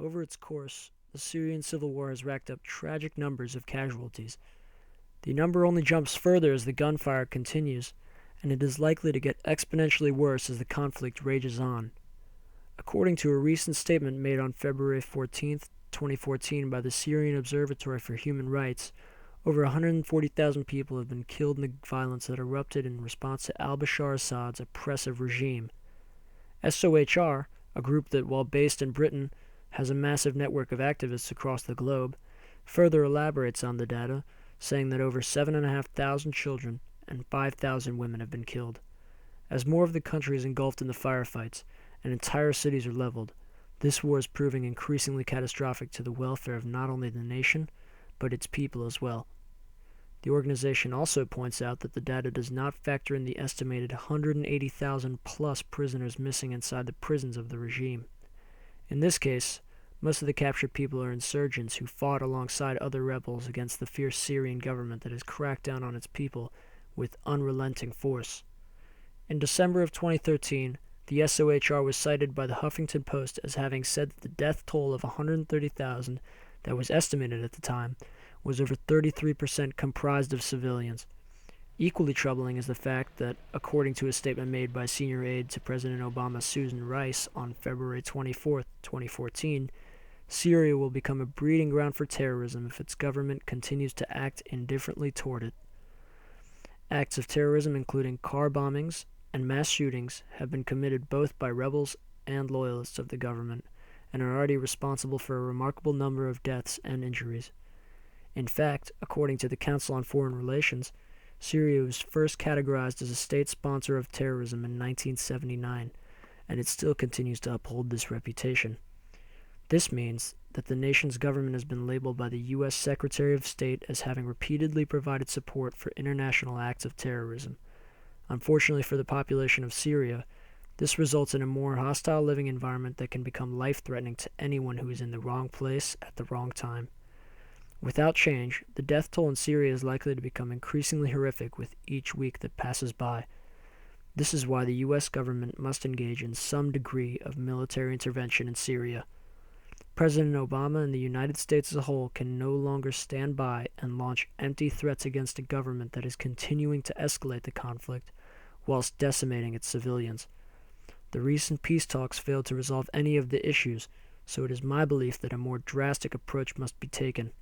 Over its course, the Syrian civil war has racked up tragic numbers of casualties. The number only jumps further as the gunfire continues, and it is likely to get exponentially worse as the conflict rages on. According to a recent statement made on February 14th, 2014 by the Syrian Observatory for Human Rights, over 140,000 people have been killed in the violence that erupted in response to al-Bashar Assad's oppressive regime. SOHR, a group that, while based in Britain, has a massive network of activists across the globe, further elaborates on the data, saying that over 7,500 children and 5,000 women have been killed. As more of the country is engulfed in the firefights and entire cities are leveled, this war is proving increasingly catastrophic to the welfare of not only the nation, but its people as well. The organization also points out that the data does not factor in the estimated 180,000 plus prisoners missing inside the prisons of the regime. In this case, most of the captured people are insurgents who fought alongside other rebels against the fierce Syrian government that has cracked down on its people with unrelenting force. In December of 2013, the SOHR was cited by the Huffington Post as having said that the death toll of 130,000 that was estimated at the time was over 33% comprised of civilians. Equally troubling is the fact that, according to a statement made by senior aide to President Obama Susan Rice on February 24, 2014, Syria will become a breeding ground for terrorism if its government continues to act indifferently toward it. Acts of terrorism including car bombings and mass shootings have been committed both by rebels and loyalists of the government, and are already responsible for a remarkable number of deaths and injuries. In fact, according to the Council on Foreign Relations, Syria was first categorized as a state sponsor of terrorism in 1979, and it still continues to uphold this reputation. This means that the nation's government has been labeled by the U.S. Secretary of State as having repeatedly provided support for international acts of terrorism. Unfortunately for the population of Syria, this results in a more hostile living environment that can become life-threatening to anyone who is in the wrong place at the wrong time. Without change, the death toll in Syria is likely to become increasingly horrific with each week that passes by. This is why the U.S. government must engage in some degree of military intervention in Syria. President Obama and the United States as a whole can no longer stand by and launch empty threats against a government that is continuing to escalate the conflict whilst decimating its civilians. The recent peace talks failed to resolve any of the issues, so it is my belief that a more drastic approach must be taken.